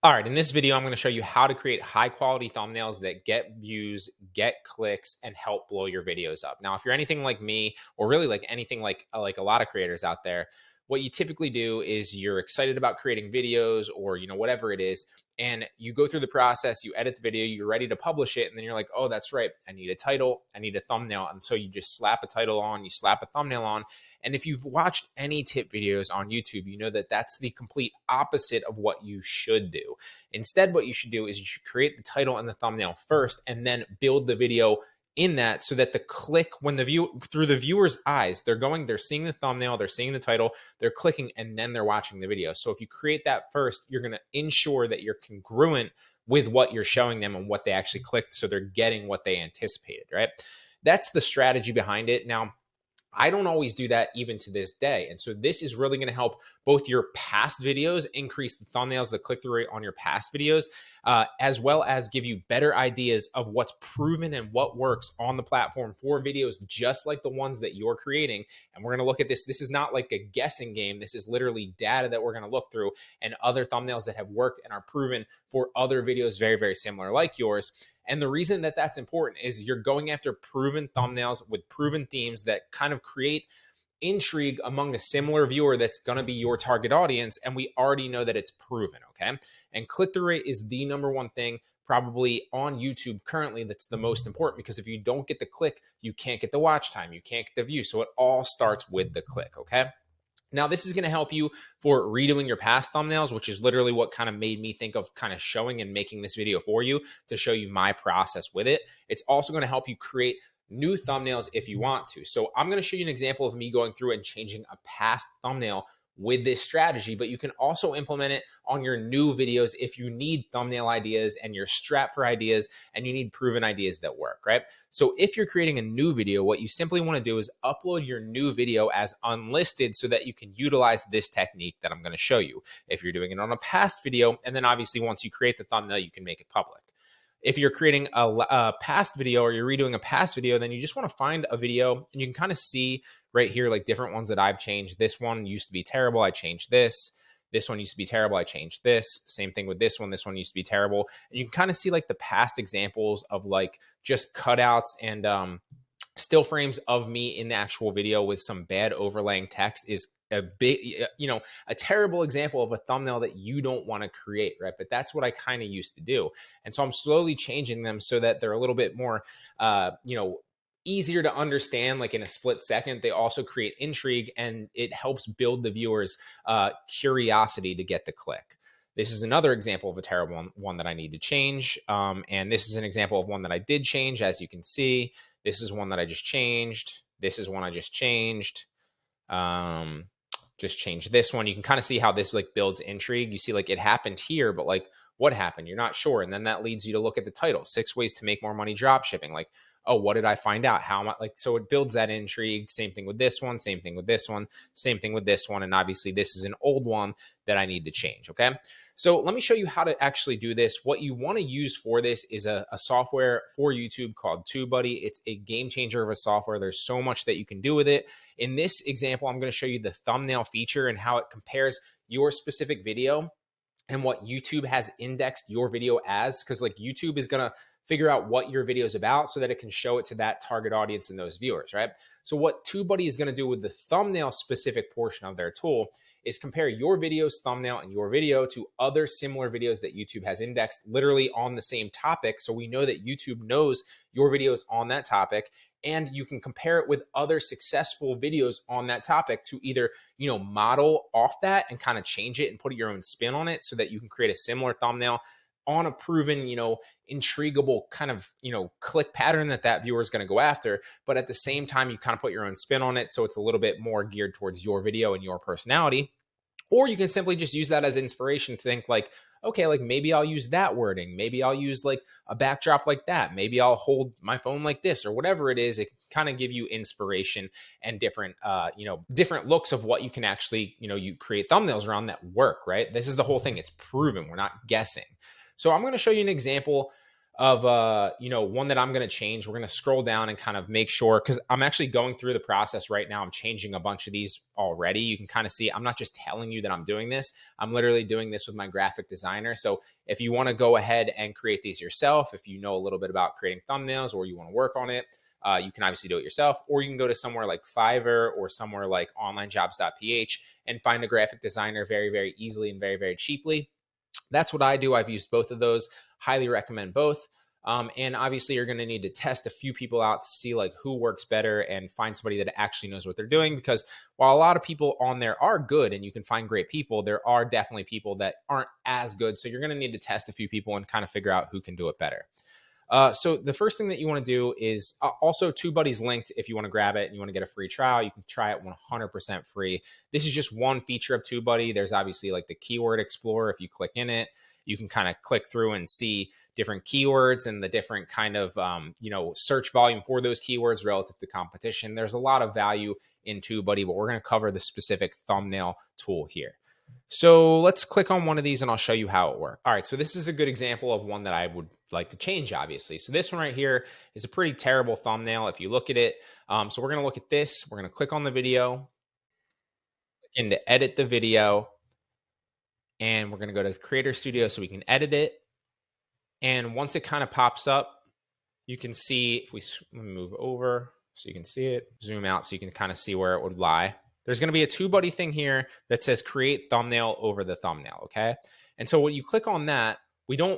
All right, in this video, I'm going to show you how to create high quality thumbnails that get views, get clicks, and help blow your videos up. Now, if you're anything like me, or really like anything like a lot of creators out there, what you typically do is you're excited about creating videos or whatever it is, and you go through the process, you edit the video, you're ready to publish it, and then you're like, oh, that's right, I need a title, I need a thumbnail, and so you just slap a title on, you slap a thumbnail on. And if you've watched any tip videos on YouTube, you know that that's the complete opposite of what you should do. Instead, what you should do is you should create the title and the thumbnail first and then build the video in that so that the click when the view through the viewer's eyes, they're seeing the thumbnail, they're seeing the title, they're clicking, and then they're watching the video. So if you create that first, you're going to ensure that you're congruent with what you're showing them and what they actually clicked, so they're getting what they anticipated, right? That's the strategy behind it. Now, I don't always do that even to this day. And so this is really going to help both your past videos, increase the thumbnails, the click-through rate on your past videos, as well as give you better ideas of what's proven and what works on the platform for videos just like the ones that you're creating. And we're going to look at this. This is not like a guessing game. This is literally data that we're going to look through and other thumbnails that have worked and are proven for other videos very, very similar like yours. And the reason that that's important is you're going after proven thumbnails with proven themes that kind of create intrigue among a similar viewer that's going to be your target audience. And we already know that it's proven, okay? And click-through rate is the number one thing probably on YouTube currently that's the most important, because if you don't get the click, you can't get the watch time, you can't get the view. So it all starts with the click, okay? Now, this is going to help you for redoing your past thumbnails, which is literally what kind of made me think of kind of showing and making this video for you to show you my process with it. It's also going to help you create new thumbnails if you want to. So I'm going to show you an example of me going through and changing a past thumbnail with this strategy, but you can also implement it on your new videos if you need thumbnail ideas and you're strapped for ideas and you need proven ideas that work, right? So if you're creating a new video, what you simply want to do is upload your new video as unlisted so that you can utilize this technique that I'm going to show you. If you're doing it on a past video, and then obviously once you create the thumbnail, you can make it public. If you're creating a past video or you're redoing a past video, then you just want to find a video and you can kind of see right here, like different ones that I've changed. This one used to be terrible, I changed this. This one used to be terrible, I changed this. Same thing with this one. This one used to be terrible. And you can kind of see like the past examples of like just cutouts and still frames of me in the actual video with some bad overlaying text is a big, a terrible example of a thumbnail that you don't want to create, right? But that's what I kind of used to do. And so I'm slowly changing them so that they're a little bit more, easier to understand, like in a split second. They also create intrigue and it helps build the viewer's curiosity to get the click. This is another example of a terrible one that I need to change. And this is an example of one that I did change. As you can see, this is one that I just changed. This is one I just changed. Just change this one. You can kind of see how this like builds intrigue. You see like it happened here, but like what happened? You're not sure. And then that leads you to look at the title, 6 ways to make more money drop shipping. Like, oh, what did I find out? How am I like, so it builds that intrigue. Same thing with this one, same thing with this one, same thing with this one. And obviously this is an old one that I need to change. Okay. So let me show you how to actually do this. What you want to use for this is a software for YouTube called TubeBuddy. It's a game changer of a software. There's so much that you can do with it. In this example, I'm going to show you the thumbnail feature and how it compares your specific video and what YouTube has indexed your video as, because like YouTube is going to figure out what your video is about so that it can show it to that target audience and those viewers, right? So what TubeBuddy is going to do with the thumbnail specific portion of their tool is compare your video's thumbnail and your video to other similar videos that YouTube has indexed literally on the same topic. So we know that YouTube knows your videos on that topic, and you can compare it with other successful videos on that topic to either, model off that and kind of change it and put your own spin on it so that you can create a similar thumbnail on a proven, intriguable kind of, click pattern that viewer is going to go after. But at the same time, you kind of put your own spin on it. So it's a little bit more geared towards your video and your personality. Or you can simply just use that as inspiration to think like, okay, like maybe I'll use that wording. Maybe I'll use like a backdrop like that. Maybe I'll hold my phone like this or whatever it is. It can kind of give you inspiration and different, different looks of what you can actually, you create thumbnails around that work, right? This is the whole thing. It's proven. We're not guessing. So I'm going to show you an example of one that I'm going to change. We're going to scroll down and kind of make sure, because I'm actually going through the process right now. I'm changing a bunch of these already. You can kind of see I'm not just telling you that I'm doing this. I'm literally doing this with my graphic designer. So if you want to go ahead and create these yourself, if you know a little bit about creating thumbnails or you want to work on it, you can obviously do it yourself, or you can go to somewhere like Fiverr or somewhere like onlinejobs.ph and find a graphic designer very, very easily and very, very cheaply. That's what I do. I've used both of those. Highly recommend both. And obviously, you're going to need to test a few people out to see like who works better and find somebody that actually knows what they're doing. Because while a lot of people on there are good and you can find great people, there are definitely people that aren't as good. So you're going to need to test a few people and kind of figure out who can do it better. So the first thing that you want to do is also TubeBuddy's linked. If you want to grab it and you want to get a free trial, you can try it 100% free. This is just one feature of TubeBuddy. There's obviously like the keyword explorer. If you click in it, you can kind of click through and see different keywords and the different kind of search volume for those keywords relative to competition. There's a lot of value in TubeBuddy, but we're going to cover the specific thumbnail tool here. So let's click on one of these and I'll show you how it works. All right, so this is a good example of one that I would like to change, obviously. So this one right here is a pretty terrible thumbnail if you look at it. So we're gonna look at this. We're gonna click on the video and to edit the video. And we're gonna go to Creator Studio so we can edit it. And once it kind of pops up, you can see, if we move over so you can see it, zoom out so you can kind of see where it would lie. There's going to be a TubeBuddy thing here that says create thumbnail over the thumbnail. Okay. And so when you click on that,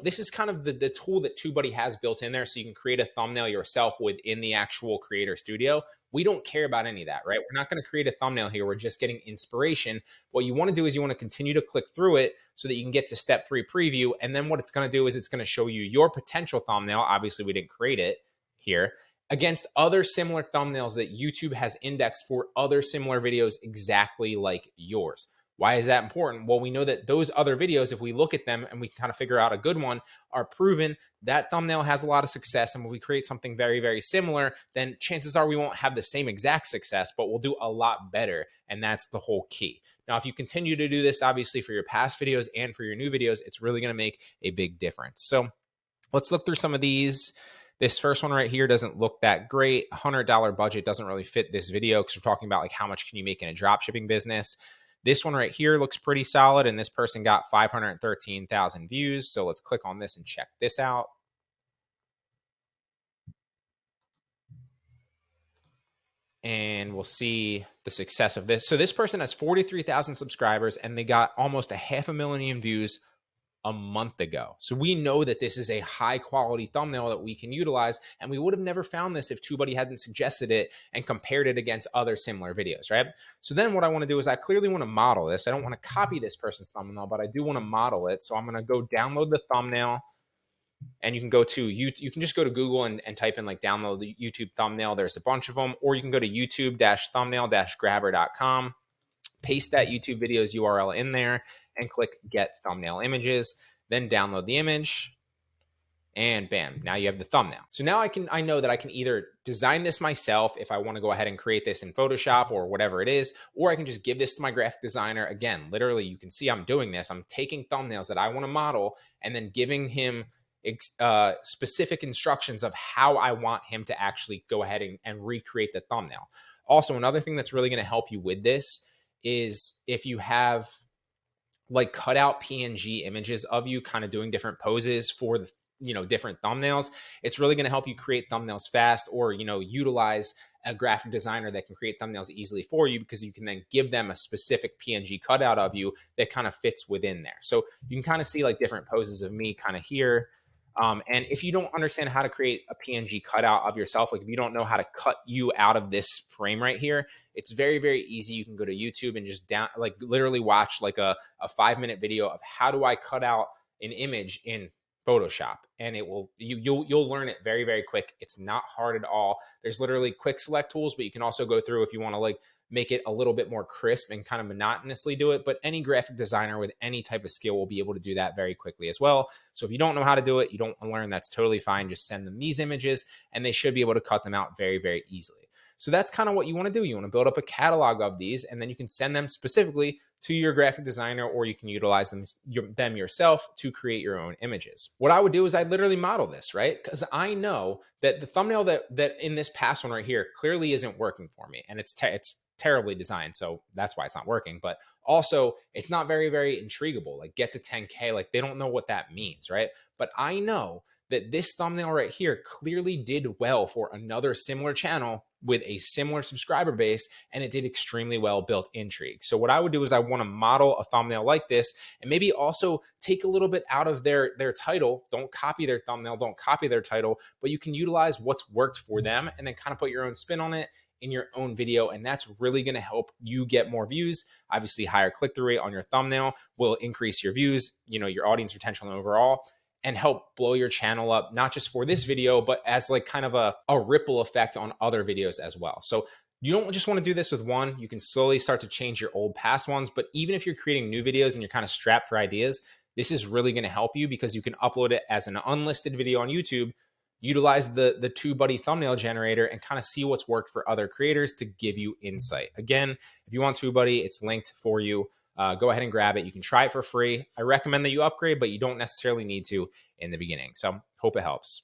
this is kind of the tool that TubeBuddy has built in there. So you can create a thumbnail yourself within the actual Creator Studio. We don't care about any of that, right? We're not going to create a thumbnail here. We're just getting inspiration. What you want to do is you want to continue to click through it so that you can get to step 3 preview. And then what it's going to do is it's going to show you your potential thumbnail. Obviously we didn't create it here, against other similar thumbnails that YouTube has indexed for other similar videos exactly like yours. Why is that important? Well, we know that those other videos, if we look at them and we can kind of figure out a good one, are proven that thumbnail has a lot of success. And when we create something very, very similar, then chances are we won't have the same exact success, but we'll do a lot better. And that's the whole key. Now, if you continue to do this, obviously for your past videos and for your new videos, it's really going to make a big difference. So let's look through some of these. This first one right here doesn't look that great. $100 budget doesn't really fit this video because we're talking about like how much can you make in a dropshipping business. This one right here looks pretty solid, and this person got 513,000 views. So let's click on this and check this out. And we'll see the success of this. So this person has 43,000 subscribers, and they got almost 500,000 views a month ago. So we know that this is a high quality thumbnail that we can utilize, and we would have never found this if TubeBuddy hadn't suggested it and compared it against other similar videos, right? So then what I want to do is I clearly want to model this. I don't want to copy this person's thumbnail, but I do want to model it. So I'm going to go download the thumbnail, and you can go to you can just go to Google and type in like download the YouTube thumbnail. There's a bunch of them, or you can go to youtube-thumbnail-grabber.com, paste that YouTube video's URL in there and click get thumbnail images, then download the image, and bam, now you have the thumbnail. So now I know that I can either design this myself if I want to go ahead and create this in Photoshop or whatever it is, or I can just give this to my graphic designer. Again, literally you can see I'm doing this. I'm taking thumbnails that I want to model and then giving him specific instructions of how I want him to actually go ahead and recreate the thumbnail. Also, another thing that's really going to help you with this is if you have like cut out PNG images of you kind of doing different poses for the different thumbnails, it's really going to help you create thumbnails fast, or utilize a graphic designer that can create thumbnails easily for you, because you can then give them a specific PNG cutout of you that kind of fits within there. So you can kind of see like different poses of me kind of here. And if you don't understand how to create a PNG cutout of yourself, like if you don't know how to cut you out of this frame right here, it's very, very easy. You can go to YouTube and just literally watch like a 5-minute video of how do I cut out an image in Photoshop, and you'll learn it very, very quick. It's not hard at all. There's literally quick select tools, but you can also go through if you want to like make it a little bit more crisp and kind of monotonously do it. But any graphic designer with any type of skill will be able to do that very quickly as well. So if you don't know how to do it, you don't learn, that's totally fine. Just send them these images and they should be able to cut them out very, very easily. So that's kind of what you want to do. You want to build up a catalog of these, and then you can send them specifically to your graphic designer, or you can utilize them yourself to create your own images. What I would do is I'd literally model this, right? Because I know that the thumbnail that in this past one right here clearly isn't working for me, and it's terribly designed, so that's why it's not working. But also, it's not very intriguable. Like, get to 10K, like they don't know what that means, right? But I know that this thumbnail right here clearly did well for another similar channel with a similar subscriber base, and it did extremely well, built intrigue. So what I would do is I want to model a thumbnail like this, and maybe also take a little bit out of their title. Don't copy their thumbnail, don't copy their title, but you can utilize what's worked for them and then kind of put your own spin on it in your own video. And that's really going to help you get more views. Obviously, higher click-through rate on your thumbnail will increase your views, your audience retention overall, and help blow your channel up, not just for this video, but as like kind of a ripple effect on other videos as well. So you don't just want to do this with one. You can slowly start to change your old past ones. But even if you're creating new videos and you're kind of strapped for ideas, this is really going to help you, because you can upload it as an unlisted video on YouTube, utilize the TubeBuddy thumbnail generator, and kind of see what's worked for other creators to give you insight. Again, if you want TubeBuddy, it's linked for you. Go ahead and grab it. You can try it for free. I recommend that you upgrade, but you don't necessarily need to in the beginning. So hope it helps.